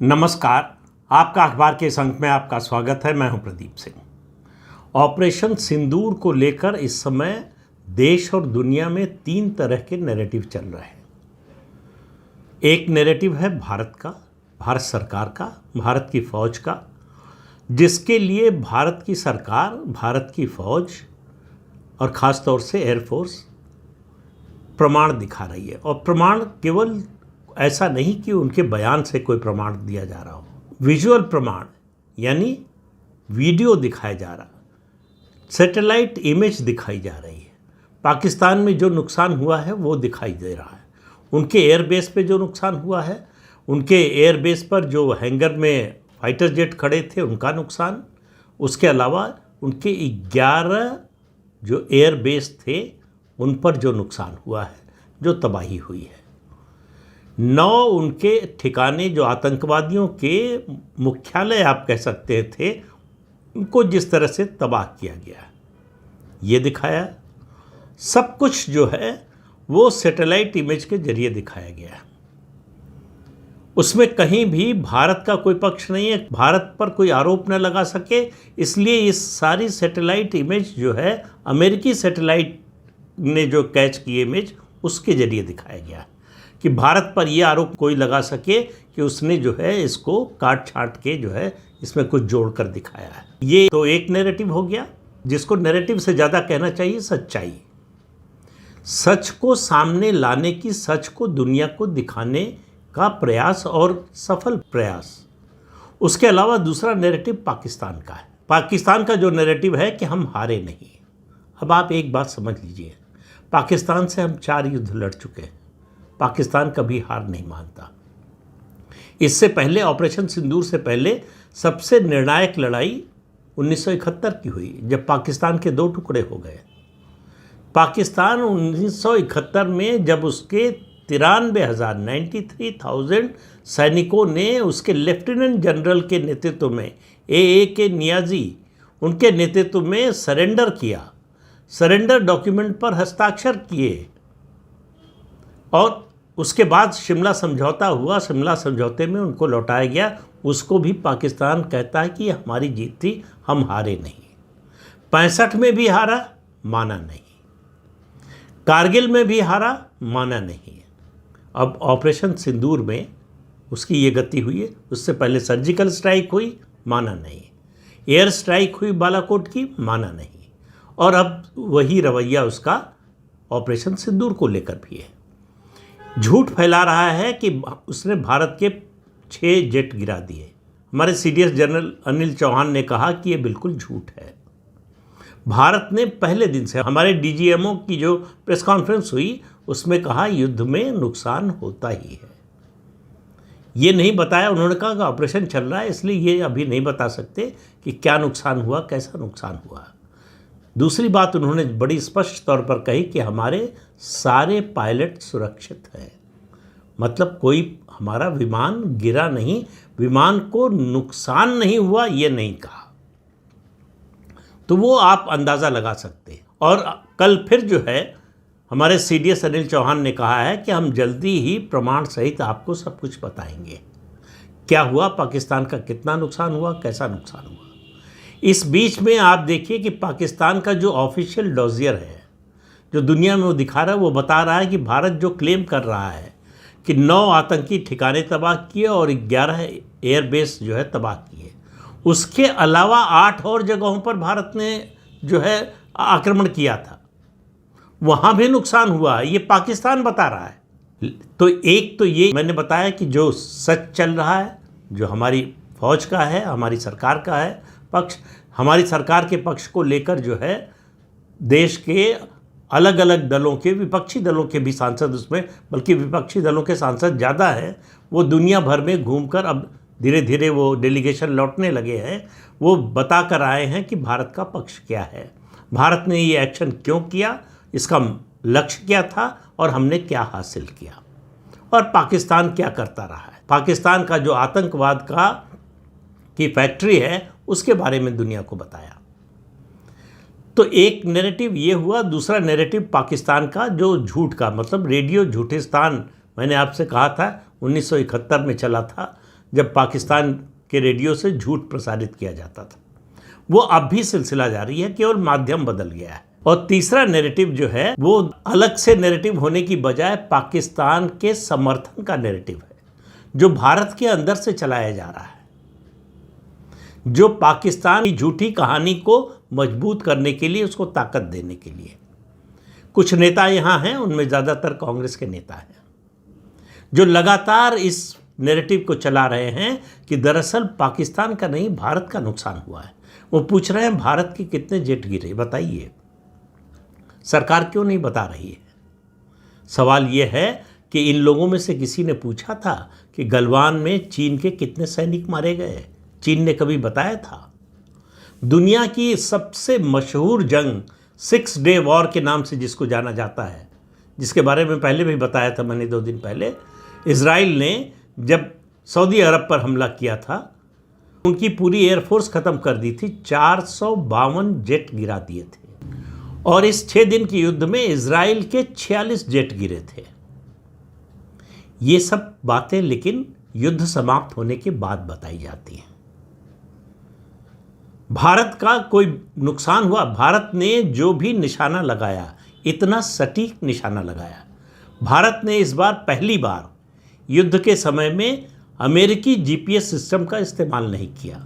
नमस्कार। आपका अखबार के इस अंक में आपका स्वागत है। मैं हूं प्रदीप सिंह। ऑपरेशन सिंदूर को लेकर इस समय देश और दुनिया में 3 तरह के नैरेटिव चल रहे हैं। एक नैरेटिव है भारत का, भारत सरकार का, भारत की फौज का, जिसके लिए भारत की सरकार, भारत की फौज और ख़ास तौर से एयरफोर्स प्रमाण दिखा रही है। और प्रमाण केवल ऐसा नहीं कि उनके बयान से कोई प्रमाण दिया जा रहा हो, विजुअल प्रमाण यानी वीडियो दिखाया जा रहा, सैटेलाइट इमेज दिखाई जा रही है। पाकिस्तान में जो नुकसान हुआ है वो दिखाई दे रहा है। उनके एयरबेस पे जो नुकसान हुआ है, उनके एयरबेस पर जो हैंगर में फाइटर जेट खड़े थे उनका नुकसान, उसके अलावा उनके 11 जो एयरबेस थे उन पर जो नुकसान हुआ है, जो तबाही हुई है। 9 उनके ठिकाने जो आतंकवादियों के मुख्यालय आप कह सकते थे, उनको जिस तरह से तबाह किया गया ये दिखाया। सब कुछ जो है वो सैटेलाइट इमेज के जरिए दिखाया गया। उसमें कहीं भी भारत का कोई पक्ष नहीं है, भारत पर कोई आरोप न लगा सके, इसलिए इस सारी सैटेलाइट इमेज जो है अमेरिकी सैटेलाइट ने जो कैच की इमेज उसके जरिए दिखाया गया कि भारत पर यह आरोप कोई लगा सके कि उसने जो है इसको काट छाट के जो है इसमें कुछ जोड़कर दिखाया है। ये तो एक नैरेटिव हो गया, जिसको नैरेटिव से ज़्यादा कहना चाहिए सच्चाई। सच को सामने लाने की, सच को दुनिया को दिखाने का प्रयास और सफल प्रयास। उसके अलावा दूसरा नैरेटिव पाकिस्तान का है। पाकिस्तान का जो नैरेटिव है कि हम हारे नहीं। अब आप एक बात समझ लीजिए, पाकिस्तान से हम 4 युद्ध लड़ चुके हैं। पाकिस्तान कभी हार नहीं मानता। इससे पहले ऑपरेशन सिंदूर से पहले सबसे निर्णायक लड़ाई 1971 की हुई, जब पाकिस्तान के 2 टुकड़े हो गए। पाकिस्तान 1971 में जब उसके 93,000 सैनिकों ने उसके लेफ्टिनेंट जनरल के नेतृत्व में, के नियाजी उनके नेतृत्व में सरेंडर किया, सरेंडर डॉक्यूमेंट पर हस्ताक्षर किए और उसके बाद शिमला समझौता हुआ। शिमला समझौते में उनको लौटाया गया। उसको भी पाकिस्तान कहता है कि हमारी जीत थी, हम हारे नहीं। 65 में भी हारा, माना नहीं। कारगिल में भी हारा, माना नहीं। अब ऑपरेशन सिंदूर में उसकी ये गति हुई है। उससे पहले सर्जिकल स्ट्राइक हुई, माना नहीं। एयर स्ट्राइक हुई बालाकोट की, माना नहीं। और अब वही रवैया उसका ऑपरेशन सिंदूर को लेकर भी है। झूठ फैला रहा है कि उसने भारत के 6 जेट गिरा दिए। हमारे सीडीएस जनरल अनिल चौहान ने कहा कि ये बिल्कुल झूठ है। भारत ने पहले दिन से, हमारे डीजीएमओ की जो प्रेस कॉन्फ्रेंस हुई उसमें कहा युद्ध में नुकसान होता ही है। ये नहीं बताया, उन्होंने कहा कि ऑपरेशन चल रहा है इसलिए ये अभी नहीं बता सकते कि क्या नुकसान हुआ, कैसा नुकसान हुआ। दूसरी बात उन्होंने बड़ी स्पष्ट तौर पर कही कि हमारे सारे पायलट सुरक्षित हैं। मतलब कोई हमारा विमान गिरा नहीं, विमान को नुकसान नहीं हुआ, ये नहीं कहा। तो वो आप अंदाज़ा लगा सकते हैं। और कल फिर जो है हमारे सीडीएस अनिल चौहान ने कहा है कि हम जल्दी ही प्रमाण सहित आपको सब कुछ बताएंगे, क्या हुआ, पाकिस्तान का कितना नुकसान हुआ, कैसा नुकसान हुआ। इस बीच में आप देखिए कि पाकिस्तान का जो ऑफिशियल डोजियर है, जो दुनिया में वो दिखा रहा है, वो बता रहा है कि भारत जो क्लेम कर रहा है कि 9 आतंकी ठिकाने तबाह किए और 11 एयरबेस जो है तबाह किए, उसके अलावा 8 और जगहों पर भारत ने जो है आक्रमण किया था, वहाँ भी नुकसान हुआ, ये पाकिस्तान बता रहा है। तो एक तो ये मैंने बताया कि जो सच चल रहा है, जो हमारी फौज का है, हमारी सरकार का है पक्ष, हमारी सरकार के पक्ष को लेकर जो है देश के अलग अलग दलों के, विपक्षी दलों के भी सांसद उसमें, बल्कि विपक्षी दलों के सांसद ज़्यादा हैं, वो दुनिया भर में घूमकर अब धीरे धीरे वो डेलीगेशन लौटने लगे हैं। वो बता कर आए हैं कि भारत का पक्ष क्या है, भारत ने ये एक्शन क्यों किया, इसका लक्ष्य क्या था और हमने क्या हासिल किया, और पाकिस्तान क्या करता रहा है। पाकिस्तान का जो आतंकवाद का की फैक्ट्री है उसके बारे में दुनिया को बताया। तो एक नैरेटिव ये हुआ। दूसरा नैरेटिव पाकिस्तान का जो झूठ का, मतलब रेडियो झूठिस्तान, मैंने आपसे कहा था 1971 में चला था, जब पाकिस्तान के रेडियो से झूठ प्रसारित किया जाता था। वो अब भी सिलसिला जारी है, केवल माध्यम बदल गया है। और तीसरा नैरेटिव जो है वो अलग से नैरेटिव होने की बजाय पाकिस्तान के समर्थन का नैरेटिव है, जो भारत के अंदर से चलाया जा रहा है, जो पाकिस्तान की झूठी कहानी को मजबूत करने के लिए, उसको ताकत देने के लिए। कुछ नेता यहाँ हैं, उनमें ज़्यादातर कांग्रेस के नेता हैं, जो लगातार इस नैरेटिव को चला रहे हैं कि दरअसल पाकिस्तान का नहीं, भारत का नुकसान हुआ है। वो पूछ रहे हैं भारत के कितने जेट गिरे, बताइए, सरकार क्यों नहीं बता रही है। सवाल ये है कि इन लोगों में से किसी ने पूछा था कि गलवान में चीन के कितने सैनिक मारे गए? चीन ने कभी बताया था? दुनिया की सबसे मशहूर जंग 6 डे वॉर के नाम से जिसको जाना जाता है, जिसके बारे में पहले भी बताया था मैंने 2 दिन पहले, इजराइल ने जब सऊदी अरब पर हमला किया था, उनकी पूरी एयरफोर्स ख़त्म कर दी थी, 452 जेट गिरा दिए थे। और इस 6 दिन के युद्ध में इजराइल के 46 जेट गिरे थे। ये सब बातें लेकिन युद्ध समाप्त होने के बाद बताई जाती हैं। भारत का कोई नुकसान हुआ? भारत ने जो भी निशाना लगाया, इतना सटीक निशाना लगाया। भारत ने इस बार पहली बार युद्ध के समय में अमेरिकी जीपीएस सिस्टम का इस्तेमाल नहीं किया।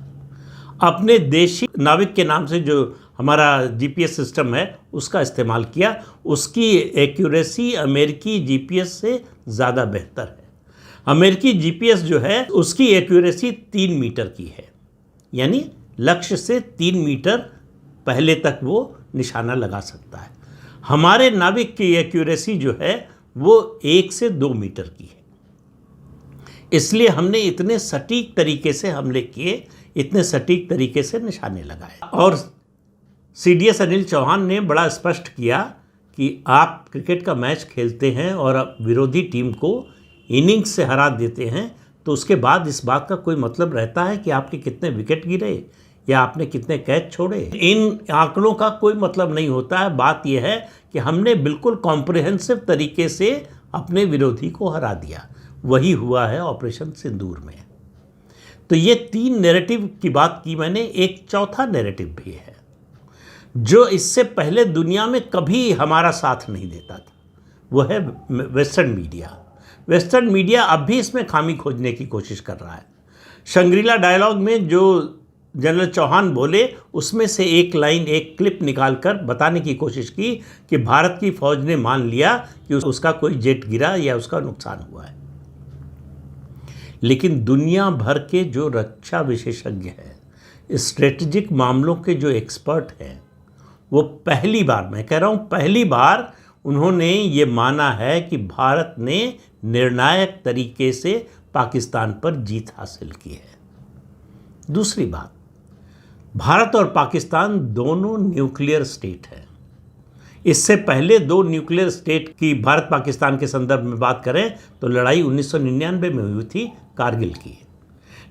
अपने देशी नाविक के नाम से जो हमारा जीपीएस सिस्टम है उसका इस्तेमाल किया। उसकी एक्यूरेसी अमेरिकी जीपीएस से ज़्यादा बेहतर है। अमेरिकी जीपीएस जो है उसकी एक्यूरेसी 3 मीटर की है, यानी लक्ष्य से 3 मीटर पहले तक वो निशाना लगा सकता है। हमारे नाविक की एक्यूरेसी जो है वो 1 से 2 मीटर की है। इसलिए हमने इतने सटीक तरीके से हमले किए, इतने सटीक तरीके से निशाने लगाए। और सीडीएस अनिल चौहान ने बड़ा स्पष्ट किया कि आप क्रिकेट का मैच खेलते हैं और विरोधी टीम को इनिंग्स से हरा देते हैं, तो उसके बाद इस बात का कोई मतलब रहता है कि आपके कितने विकेट गिरे या आपने कितने कैच छोड़े? इन आंकड़ों का कोई मतलब नहीं होता है। बात यह है कि हमने बिल्कुल कॉम्प्रिहेंसिव तरीके से अपने विरोधी को हरा दिया। वही हुआ है ऑपरेशन सिंदूर में। तो ये 3 नैरेटिव की बात की मैंने। एक चौथा नैरेटिव भी है जो इससे पहले दुनिया में कभी हमारा साथ नहीं देता था, वो है वेस्टर्न मीडिया। वेस्टर्न मीडिया अब भी इसमें खामी खोजने की कोशिश कर रहा है। शंग्रीला डायलॉग में जो जनरल चौहान बोले, उसमें से एक लाइन, एक क्लिप निकालकर बताने की कोशिश की कि भारत की फौज ने मान लिया कि उसका कोई जेट गिरा या उसका नुकसान हुआ है। लेकिन दुनिया भर के जो रक्षा विशेषज्ञ हैं, स्ट्रेटेजिक मामलों के जो एक्सपर्ट हैं, वो पहली बार, मैं कह रहा हूँ पहली बार, उन्होंने ये माना है कि भारत ने निर्णायक तरीके से पाकिस्तान पर जीत हासिल की है। दूसरी बात, भारत और पाकिस्तान दोनों न्यूक्लियर स्टेट हैं। इससे पहले 2 न्यूक्लियर स्टेट की भारत पाकिस्तान के संदर्भ में बात करें तो लड़ाई 1999 में हुई थी, कारगिल की।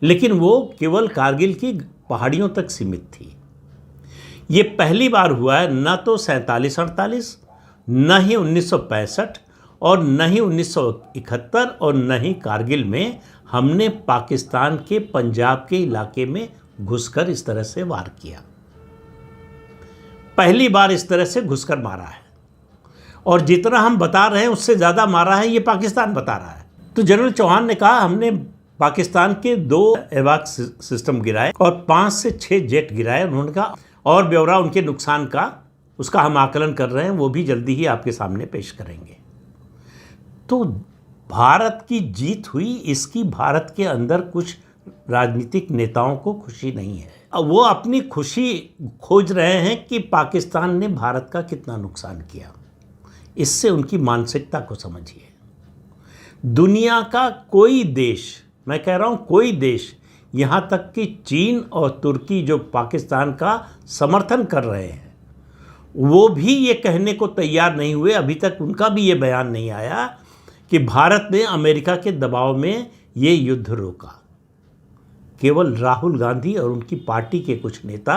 लेकिन वो केवल कारगिल की पहाड़ियों तक सीमित थी। ये पहली बार हुआ है, न तो 47-48, न ही 1965 और न ही 1971 और न ही कारगिल में हमने पाकिस्तान के पंजाब के इलाके में घुसकर इस तरह से वार किया। पहली बार इस तरह से घुसकर मारा है। और जितना हम बता रहे हैं उससे ज़्यादा मारा है, ये पाकिस्तान बता रहा है। तो जनरल चौहान ने कहा हमने पाकिस्तान के 2 एवाक सिस्टम गिराए और 5 से 6 जेट गिराए। उन्होंने कहा और ब्यौरा उनके नुकसान का, उसका हम आकलन कर रहे हैं, वो भी जल्दी ही आपके सामने पेश करेंगे। तो भारत की जीत हुई, इसकी भारत के अंदर कुछ राजनीतिक नेताओं को खुशी नहीं है। वो अपनी खुशी खोज रहे हैं कि पाकिस्तान ने भारत का कितना नुकसान किया। इससे उनकी मानसिकता को समझिए। दुनिया का कोई देश, मैं कह रहा हूँ कोई देश, यहाँ तक कि चीन और तुर्की जो पाकिस्तान का समर्थन कर रहे हैं, वो भी ये कहने को तैयार नहीं हुए, अभी तक उनका भी ये बयान नहीं आया कि भारत ने अमेरिका के दबाव में ये युद्ध रोका। केवल राहुल गांधी और उनकी पार्टी के कुछ नेता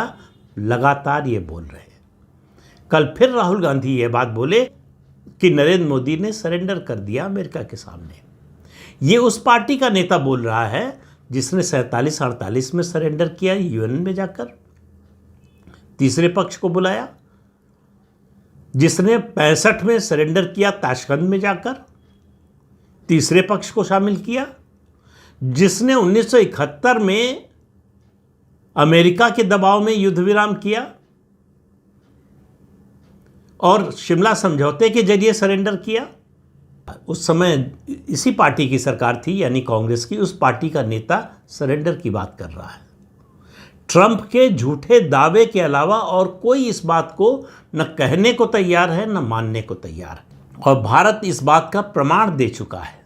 लगातार ये बोल रहे हैं। कल फिर राहुल गांधी ये बात बोले कि नरेंद्र मोदी ने सरेंडर कर दिया अमेरिका के सामने। ये उस पार्टी का नेता बोल रहा है जिसने 47-48 में सरेंडर किया यूएन में जाकर, तीसरे पक्ष को बुलाया जिसने 65 में सरेंडर किया ताशकंद में जाकर, तीसरे पक्ष को शामिल किया जिसने 1971 में अमेरिका के दबाव में युद्ध विराम किया और शिमला समझौते के जरिए सरेंडर किया। उस समय इसी पार्टी की सरकार थी, यानी कांग्रेस की। उस पार्टी का नेता सरेंडर की बात कर रहा है। ट्रंप के झूठे दावे के अलावा और कोई इस बात को न कहने को तैयार है न मानने को तैयार है। और भारत इस बात का प्रमाण दे चुका है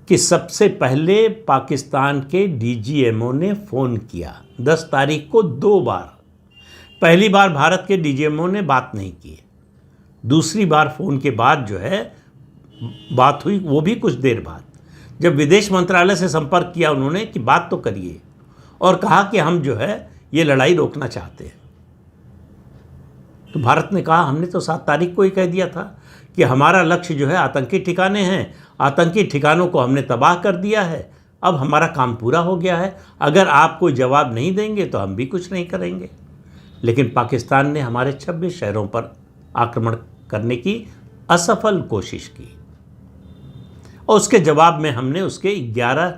कि सबसे पहले पाकिस्तान के डीजीएमओ ने फ़ोन किया 10 तारीख को 2 बार। पहली बार भारत के डीजीएमओ ने बात नहीं की, दूसरी बार फ़ोन के बाद जो है बात हुई, वो भी कुछ देर बाद। जब विदेश मंत्रालय से संपर्क किया उन्होंने कि बात तो करिए, और कहा कि हम जो है ये लड़ाई रोकना चाहते हैं। तो भारत ने कहा हमने तो 7 तारीख को ही कह दिया था कि हमारा लक्ष्य जो है आतंकी ठिकाने हैं, आतंकी ठिकानों को हमने तबाह कर दिया है, अब हमारा काम पूरा हो गया है, अगर आप कोई जवाब नहीं देंगे तो हम भी कुछ नहीं करेंगे। लेकिन पाकिस्तान ने हमारे 26 शहरों पर आक्रमण करने की असफल कोशिश की और उसके जवाब में हमने उसके 11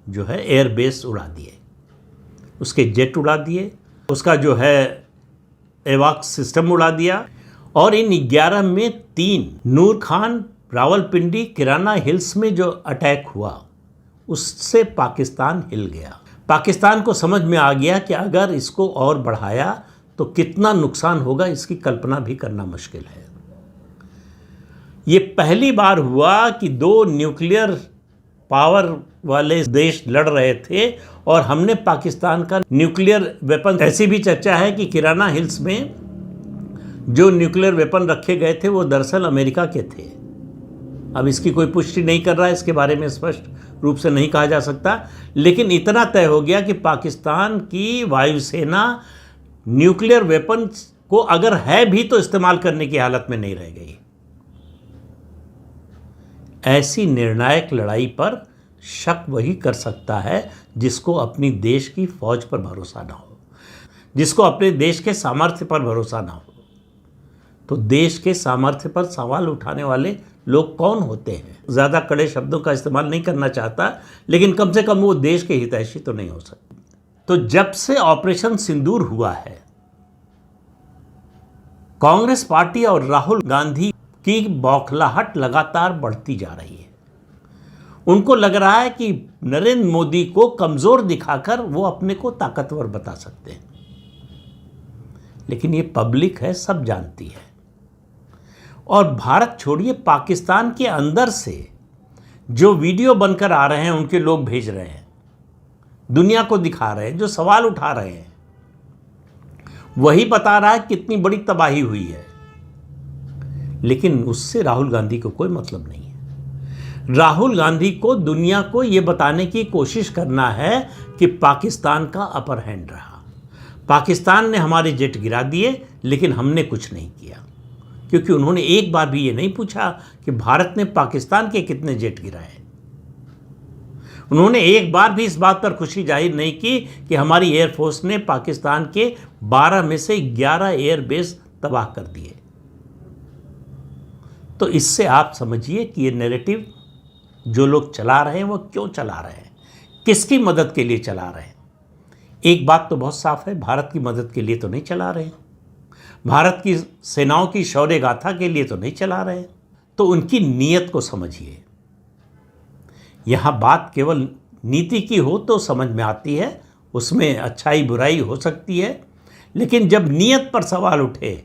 जो है एयरबेस उड़ा दिए, उसके जेट उड़ा दिए, उसका जो है एवाक्स सिस्टम उड़ा दिया। और इन 11 में 3 नूर खान, रावलपिंडी, किराना हिल्स में जो अटैक हुआ उससे पाकिस्तान हिल गया। पाकिस्तान को समझ में आ गया कि अगर इसको और बढ़ाया तो कितना नुकसान होगा, इसकी कल्पना भी करना मुश्किल है। ये पहली बार हुआ कि 2 न्यूक्लियर पावर वाले देश लड़ रहे थे और हमने पाकिस्तान का न्यूक्लियर वेपन, ऐसी भी चर्चा है कि किराना हिल्स में जो न्यूक्लियर वेपन रखे गए थे वो दरअसल अमेरिका के थे। अब इसकी कोई पुष्टि नहीं कर रहा है, इसके बारे में स्पष्ट रूप से नहीं कहा जा सकता, लेकिन इतना तय हो गया कि पाकिस्तान की वायुसेना न्यूक्लियर वेपन को अगर है भी तो इस्तेमाल करने की हालत में नहीं रह गई। ऐसी निर्णायक लड़ाई पर शक वही कर सकता है जिसको अपनी देश की फौज पर भरोसा ना हो, जिसको अपने देश के सामर्थ्य पर भरोसा ना हो। तो देश के सामर्थ्य पर सवाल उठाने वाले लोग कौन होते हैं? ज़्यादा कड़े शब्दों का इस्तेमाल नहीं करना चाहता, लेकिन कम से कम वो देश के हितैषी तो नहीं हो सकते। तो जब से ऑपरेशन सिंदूर हुआ है, कांग्रेस पार्टी और राहुल गांधी की बौखलाहट लगातार बढ़ती जा रही है। उनको लग रहा है कि नरेंद्र मोदी को कमज़ोर दिखाकर वो अपने को ताकतवर बता सकते हैं, लेकिन ये पब्लिक है, सब जानती है। और भारत छोड़िए, पाकिस्तान के अंदर से जो वीडियो बनकर आ रहे हैं, उनके लोग भेज रहे हैं, दुनिया को दिखा रहे हैं, जो सवाल उठा रहे हैं, वही बता रहा है कितनी बड़ी तबाही हुई है। लेकिन उससे राहुल गांधी को कोई मतलब नहीं है। राहुल गांधी को दुनिया को ये बताने की कोशिश करना है कि पाकिस्तान का अपर हैंड रहा, पाकिस्तान ने हमारे जेट गिरा दिए लेकिन हमने कुछ नहीं किया, क्योंकि उन्होंने एक बार भी ये नहीं पूछा कि भारत ने पाकिस्तान के कितने जेट गिराए। उन्होंने एक बार भी इस बात पर खुशी जाहिर नहीं की कि हमारी एयरफोर्स ने पाकिस्तान के 12 में से 11 एयरबेस तबाह कर दिए। तो इससे आप समझिए कि ये नैरेटिव जो लोग चला रहे हैं वो क्यों चला रहे हैं, किसकी मदद के लिए चला रहे हैं। एक बात तो बहुत साफ है, भारत की मदद के लिए तो नहीं चला रहे, भारत की सेनाओं की शौर्य गाथा के लिए तो नहीं चला रहे। तो उनकी नीयत को समझिए। यहाँ बात केवल नीति की हो तो समझ में आती है, उसमें अच्छाई बुराई हो सकती है, लेकिन जब नीयत पर सवाल उठे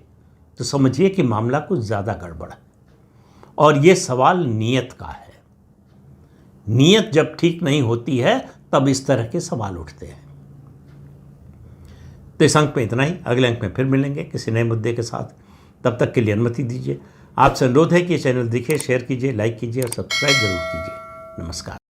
तो समझिए कि मामला कुछ ज़्यादा गड़बड़ है। और ये सवाल नीयत का है। नीयत जब ठीक नहीं होती है तब इस तरह के सवाल उठते हैं। तो इस अंक में इतना ही, अगले अंक में फिर मिलेंगे किसी नए मुद्दे के साथ। तब तक के लिए अनुमति दीजिए। आपसे अनुरोध है कि चैनल दिखे, शेयर कीजिए, लाइक कीजिए और सब्सक्राइब जरूर कीजिए। नमस्कार।